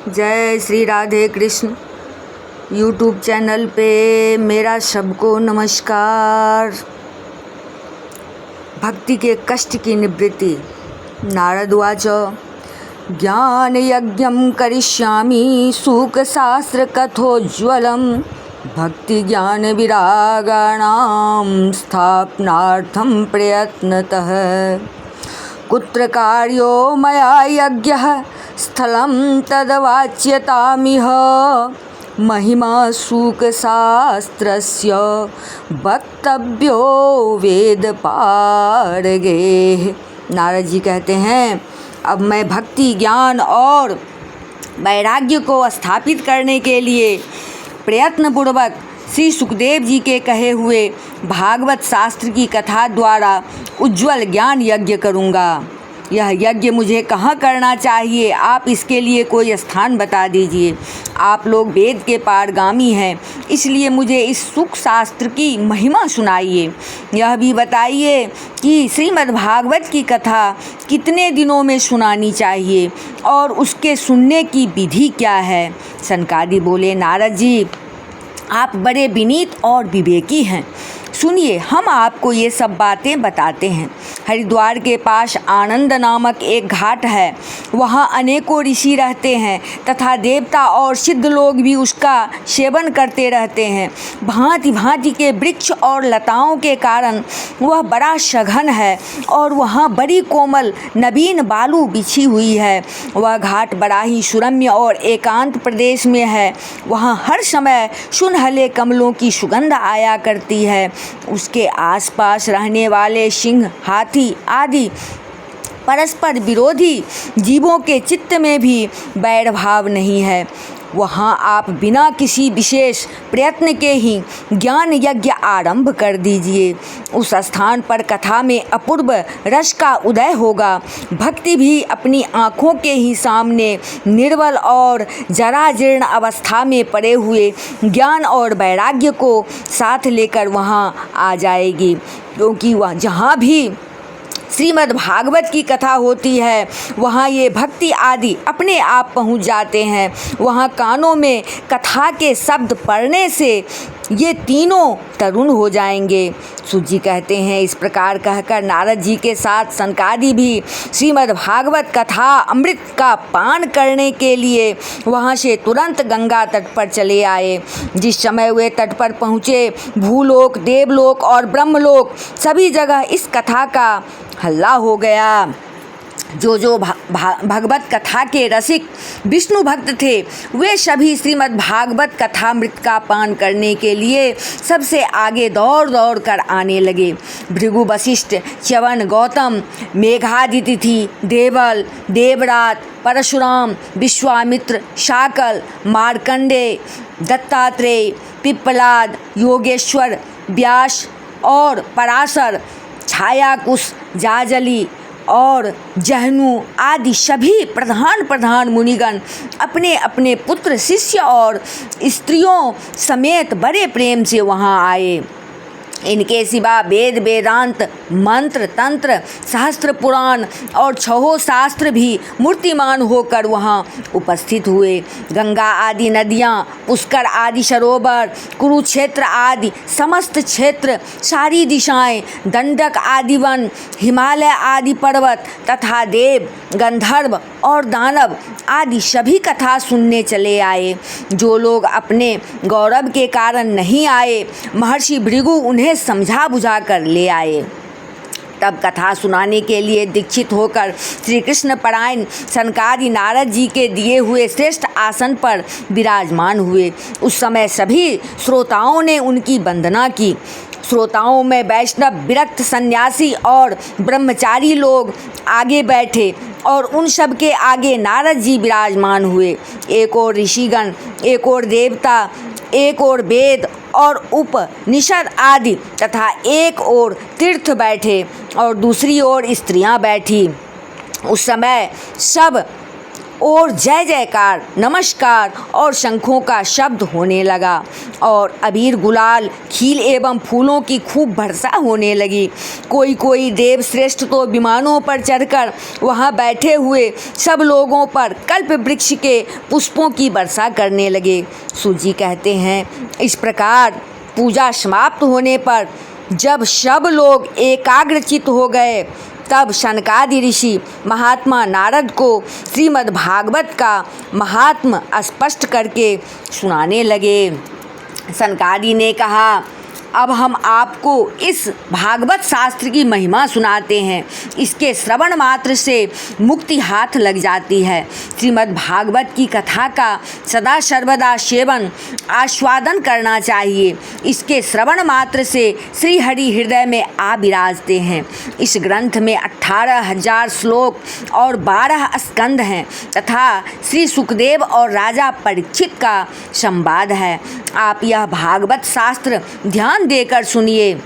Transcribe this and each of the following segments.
जय Shri Radhe Krishna. YouTube channel पे मेरा सबको नमस्कार। भक्ति के कष्ट की निवृत्ति। नारद उवाच ज्ञान यज्ञं करिष्यामि शुकशास्त्र कथोज्ज्वलं भक्ति ज्ञान विरागाणां स्थापनार्थं प्रयत्नतः कुत्र कार्यो मया यज्ञः स्थलं तद्वाच्यतामिह महिमा शुकशास्त्रस्य वक्तव्यो वेद पारगेः। नारद जी कहते हैं, अब मैं भक्ति ज्ञान और वैराग्य को स्थापित करने के लिए प्रयत्नपूर्वक श्री सुखदेव जी के कहे हुए भागवत शास्त्र की कथा द्वारा उज्ज्वल ज्ञान यज्ञ करूँगा। यह यज्ञ मुझे कहाँ करना चाहिए, आप इसके लिए कोई स्थान बता दीजिए। आप लोग वेद के पारगामी हैं, इसलिए मुझे इस सुख शास्त्र की महिमा सुनाइए। यह भी बताइए कि श्रीमद् भागवत की कथा कितने दिनों में सुनानी चाहिए और उसके सुनने की विधि क्या है। सनकादि बोले, नारद जी आप बड़े विनीत और विवेकी हैं, सुनिए हम आपको ये सब बातें बताते हैं। हरिद्वार के पास आनंद नामक एक घाट है, वहाँ अनेकों ऋषि रहते हैं तथा देवता और सिद्ध लोग भी उसका सेवन करते रहते हैं। भांति भांति के वृक्ष और लताओं के कारण वह बड़ा सघन है और वहाँ बड़ी कोमल नवीन बालू बिछी हुई है। वह घाट बड़ा ही सुरम्य और एकांत प्रदेश में है। वहाँ हर समय सुनहले कमलों की सुगंध आया करती है। उसके आसपास रहने वाले सिंह, हाथी आदि परस्पर विरोधी जीवों के चित्त में भी बैर भाव नहीं है। वहाँ आप बिना किसी विशेष प्रयत्न के ही ज्ञान यज्ञ आरंभ कर दीजिए। उस स्थान पर कथा में अपूर्व रस का उदय होगा। भक्ति भी अपनी आँखों के ही सामने निर्बल और जराजीर्ण अवस्था में पड़े हुए ज्ञान और वैराग्य को साथ लेकर वहाँ आ जाएगी, क्योंकि वह जहाँ भी श्रीमद् भागवत की कथा होती है वहाँ ये भक्ति आदि अपने आप पहुँच जाते हैं। वहाँ कानों में कथा के शब्द पढ़ने से ये तीनों तरुण हो जाएंगे। सूत जी कहते हैं, इस प्रकार कहकर नारद जी के साथ सनकादि भी श्रीमद् भागवत कथा अमृत का पान करने के लिए वहाँ से तुरंत गंगा तट पर चले आए। जिस समय वे तट पर पहुँचे, भूलोक, देवलोक और ब्रह्मलोक सभी जगह इस कथा का हल्ला हो गया। जो भगवत कथा के रसिक विष्णु भक्त थे, वे सभी श्रीमद् भागवत कथामृत का पान करने के लिए सबसे आगे दौड़ दौड़ कर आने लगे। भृगु, वशिष्ठ, च्यवन, गौतम, मेघादिति, देवल, देवरात, परशुराम, विश्वामित्र, शाकल, मार्कंडेय, दत्तात्रेय, पिप्पलाद, योगेश्वर, व्यास और पराशर, छायाकुश, जाजली और जहनु आदि सभी प्रधान मुनिगण अपने अपने पुत्र, शिष्य और स्त्रियों समेत बड़े प्रेम से वहाँ आए। इनके सिवा वेद, वेदांत, मंत्र, तंत्र, सहस्त्र पुराण और छहों शास्त्र भी मूर्तिमान होकर वहाँ उपस्थित हुए। गंगा आदि नदियाँ, पुष्कर आदि सरोवर, कुरुक्षेत्र आदि समस्त क्षेत्र, सारी दिशाएं, दंडक आदि वन, हिमालय आदि पर्वत तथा देव, गंधर्व और दानव आदि सभी कथा सुनने चले आए। जो लोग अपने गौरव के कारण नहीं आए, महर्षि भृगु उन्हें समझा बुझा कर ले आए। तब कथा सुनाने के लिए दीक्षित होकर श्री कृष्ण परायण सनकादि नारद जी के दिए हुए श्रेष्ठ आसन पर विराजमान हुए। उस समय सभी श्रोताओं ने उनकी वंदना की। श्रोताओं में वैष्णव, विरक्त, सन्यासी और ब्रह्मचारी लोग आगे बैठे और उन सब के आगे नारद जी विराजमान हुए। एक और ऋषिगण, एक और देवता, एक और वेद और उपनिषद आदि तथा एक और तीर्थ बैठे और दूसरी ओर स्त्रियां बैठी। उस समय सब और जय जयकार, नमस्कार और शंखों का शब्द होने लगा और अबीर गुलाल, खील एवं फूलों की खूब वर्षा होने लगी। कोई कोई देव श्रेष्ठ तो विमानों पर चढ़कर वहाँ बैठे हुए सब लोगों पर कल्प वृक्ष के पुष्पों की वर्षा करने लगे। सूजी कहते हैं, इस प्रकार पूजा समाप्त होने पर जब सब लोग एकाग्रचित हो गए, तब शनकादि ऋषि महात्मा नारद को श्रीमद् भागवत का महात्म स्पष्ट करके सुनाने लगे। शनकादि ने कहा, अब हम आपको इस भागवत शास्त्र की महिमा सुनाते हैं। इसके श्रवण मात्र से मुक्ति हाथ लग जाती है। श्रीमद् भागवत की कथा का सदा सर्वदा सेवन आस्वादन करना चाहिए। इसके श्रवण मात्र से श्री हरि हृदय में आ विराजते हैं। इस ग्रंथ में 18,000 श्लोक और 12 स्कंद हैं तथा श्री सुखदेव और राजा परीक्षित का संवाद है। आप यह भागवत शास्त्र ध्यान देकर सुनिए।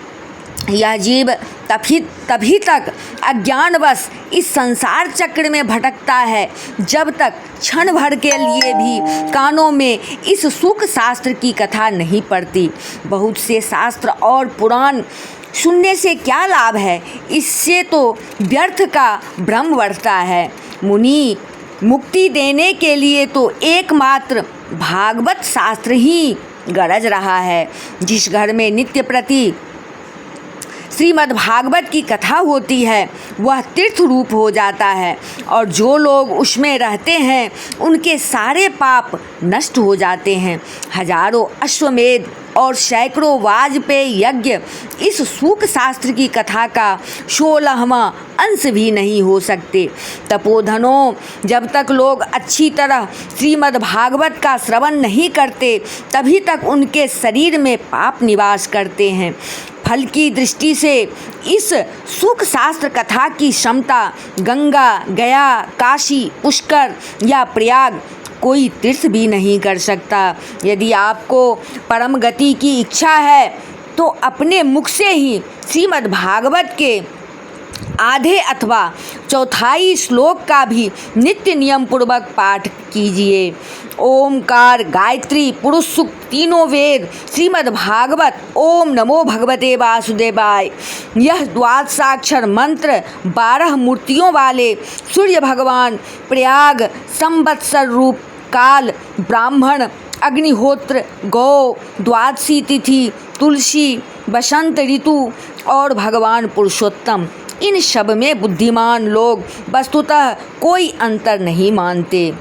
यह जीव तभी तक अज्ञानवश इस संसार चक्र में भटकता है जब तक क्षण भर के लिए भी कानों में इस सुख शास्त्र की कथा नहीं पड़ती। बहुत से शास्त्र और पुराण सुनने से क्या लाभ है? इससे तो व्यर्थ का भ्रम बढ़ता है। मुनि मुक्ति देने के लिए तो एकमात्र भागवत शास्त्र ही गरज रहा है। जिस घर में नित्य प्रति श्रीमद् भागवत की कथा होती है वह तीर्थ रूप हो जाता है और जो लोग उसमें रहते हैं उनके सारे पाप नष्ट हो जाते हैं। हजारों अश्वमेध और सैकड़ों वाजपेयी यज्ञ इस सुख शास्त्र की कथा का 16वां अंश भी नहीं हो सकते। तपोधनों, जब तक लोग अच्छी तरह श्रीमद् भागवत का श्रवण नहीं करते तभी तक उनके शरीर में पाप निवास करते हैं। फल की दृष्टि से इस सुख शास्त्र कथा की क्षमता गंगा, गया, काशी, पुष्कर या प्रयाग कोई तीर्थ भी नहीं कर सकता। यदि आपको परम गति की इच्छा है तो अपने मुख से ही श्रीमद् भागवत के आधे अथवा चौथाई श्लोक का भी नित्य नियम पूर्वक पाठ कीजिए। ओमकार, गायत्री, पुरुष सूक्त, तीनों वेद, श्रीमद् भागवत, ओम नमो भगवते वासुदेवाय, यह द्वादशाक्षर मंत्र 12 मूर्तियों वाले सूर्य भगवान, प्रयाग, संवत्सर रूप, काल, ब्राह्मण, अग्निहोत्र, गौ, द्वादशी तिथि, तुलसी, बसंत ऋतु और भगवान पुरुषोत्तम, इन सब में बुद्धिमान लोग वस्तुतः कोई अंतर नहीं मानते।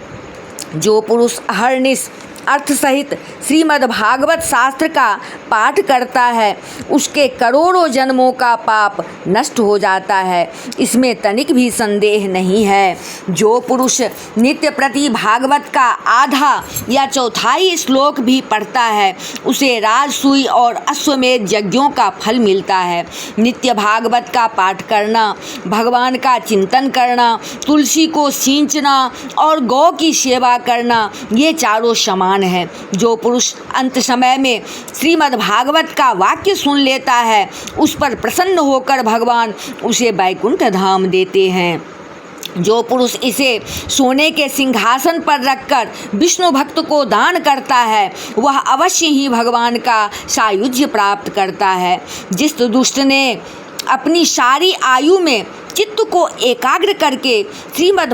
जो पुरुष अहर्निश अर्थ सहित श्रीमद् भागवत शास्त्र का पाठ करता है उसके करोड़ों जन्मों का पाप नष्ट हो जाता है, इसमें तनिक भी संदेह नहीं है। जो पुरुष नित्य प्रति भागवत का आधा या चौथाई श्लोक भी पढ़ता है उसे राजसूय और अश्वमेध यज्ञों का फल मिलता है। नित्य भागवत का पाठ करना, भगवान का चिंतन करना, तुलसी को सींचना और गौ की सेवा करना, ये चारों समान है। जो पुरुष अंत समय में श्रीमद् भागवत का वाक्य सुन लेता है उस पर प्रसन्न होकर भगवान उसे वैकुंठ धाम देते हैं। जो पुरुष इसे सोने के सिंहासन पर रखकर विष्णु भक्त को दान करता है वह अवश्य ही भगवान का सायुज्य प्राप्त करता है। जिस दुष्ट ने अपनी सारी आयु में चित्त को एकाग्र करके श्रीमद्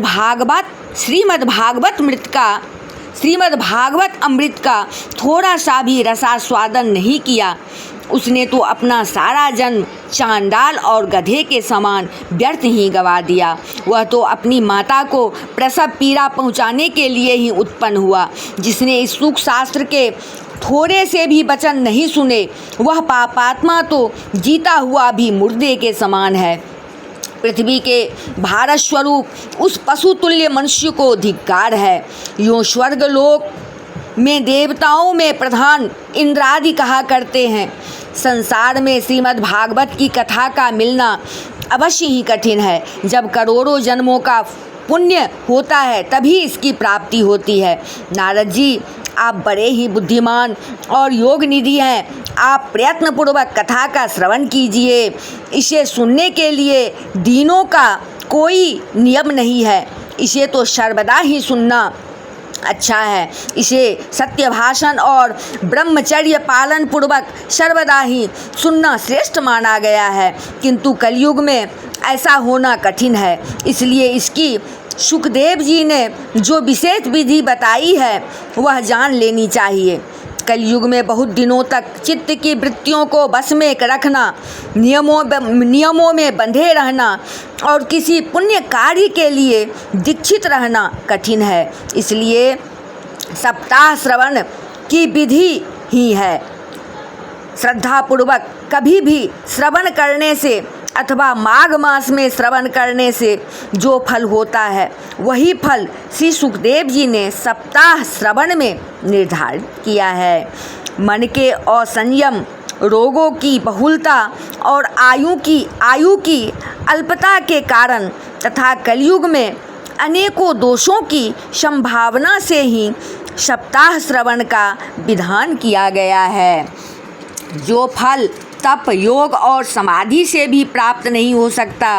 भागवत अमृत का थोड़ा सा भी रसास्वादन नहीं किया, उसने तो अपना सारा जन्म चांडाल और गधे के समान व्यर्थ ही गवा दिया। वह तो अपनी माता को प्रसव पीड़ा पहुंचाने के लिए ही उत्पन्न हुआ। जिसने इस सुख शास्त्र के थोड़े से भी वचन नहीं सुने वह पापात्मा तो जीता हुआ भी मुर्दे के समान है। पृथ्वी के भारत स्वरूप उस पशुतुल्य मनुष्य को धिक्कार है। यूँ स्वर्ग लोक में देवताओं में प्रधान इंद्रादि कहा करते हैं। संसार में श्रीमद् भागवत की कथा का मिलना अवश्य ही कठिन है। जब करोड़ों जन्मों का पुण्य होता है तभी इसकी प्राप्ति होती है। नारद जी, आप बड़े ही बुद्धिमान और योग निधि हैं। आप प्रयत्नपूर्वक कथा का श्रवण कीजिए। इसे सुनने के लिए दिनों का कोई नियम नहीं है इसे तो सर्वदा ही सुनना अच्छा है। इसे सत्य भाषण और ब्रह्मचर्य पालन पूर्वक सर्वदा ही सुनना श्रेष्ठ माना गया है, किंतु कलयुग में ऐसा होना कठिन है। इसलिए इसकी सुखदेव जी ने जो विशेष विधि बताई है वह जान लेनी चाहिए। कलयुग में बहुत दिनों तक चित्त की वृत्तियों को बस में रखना, नियमों में बंधे रहना और किसी पुण्य कार्य के लिए दीक्षित रहना कठिन है। इसलिए सप्ताह श्रवण की विधि ही है। श्रद्धापूर्वक कभी भी श्रवण करने से अथवा माघ मास में श्रवण करने से जो फल होता है वही फल श्री सुखदेव जी ने सप्ताह श्रवण में निर्धारित किया है। मन के असंयम, रोगों की बहुलता और आयु की अल्पता के कारण तथा कलयुग में अनेकों दोषों की संभावना से ही सप्ताह श्रवण का विधान किया गया है। जो फल तप, योग और समाधि से भी प्राप्त नहीं हो सकता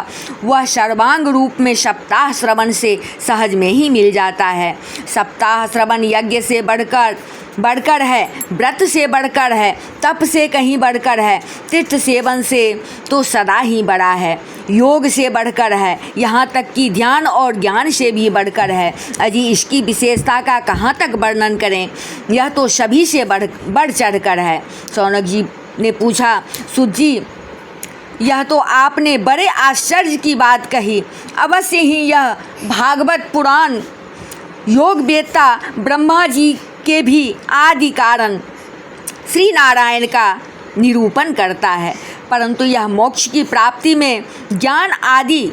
वह सर्वांग रूप में सप्ताह श्रवण से सहज में ही मिल जाता है। सप्ताह श्रवण यज्ञ से बढ़कर है, व्रत से बढ़कर है, तप से कहीं बढ़कर है, तीर्थ सेवन से तो सदा ही बड़ा है, योग से बढ़कर है, यहाँ तक कि ध्यान और ज्ञान से भी बढ़कर है। अजी इसकी विशेषता का कहाँ तक वर्णन करें, यह तो सभी से बढ़ चढ़ कर है। शौनक जी ने पूछा, सूत जी यह तो आपने बड़े आश्चर्य की बात कही। अवश्य ही यह भागवत पुराण योग वेत्ता ब्रह्मा जी के भी आदि कारण श्री नारायण का निरूपण करता है, परंतु यह मोक्ष की प्राप्ति में ज्ञान आदि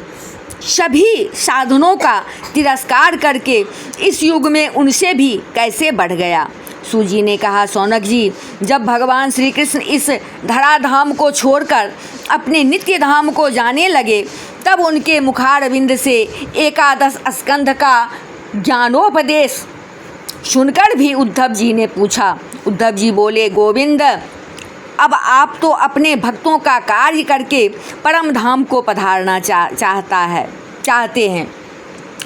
सभी साधनों का तिरस्कार करके इस युग में उनसे भी कैसे बढ़ गया। सूजी ने कहा, शौनक जी जब भगवान श्री कृष्ण इस धराधाम को छोड़कर अपने नित्य धाम को जाने लगे तब उनके मुखारविंद से 11 स्कंध का ज्ञानोपदेश सुनकर भी उद्धव जी ने पूछा। उद्धव जी बोले, गोविंद अब आप तो अपने भक्तों का कार्य करके परम धाम को पधारना चाहते हैं।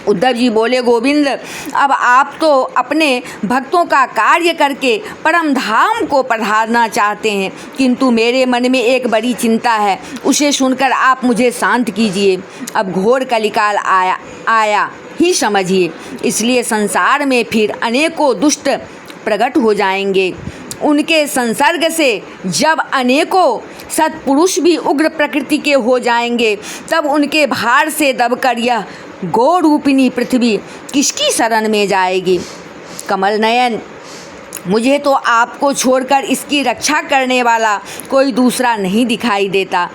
उद्धव जी बोले, गोविंद अब आप तो अपने भक्तों का कार्य करके परम धाम को पधारना चाहते हैं, किंतु मेरे मन में एक बड़ी चिंता है, उसे सुनकर आप मुझे शांत कीजिए। अब घोर कलिकाल आया ही समझिए, इसलिए संसार में फिर अनेकों दुष्ट प्रकट हो जाएंगे। उनके संसर्ग से जब अनेकों सत्पुरुष भी उग्र प्रकृति के हो जाएंगे तब उनके भार से दबकर यह गो रूपिणी पृथ्वी किसकी शरण में जाएगी। कमल नयन, मुझे तो आपको छोड़कर इसकी रक्षा करने वाला कोई दूसरा नहीं दिखाई देता।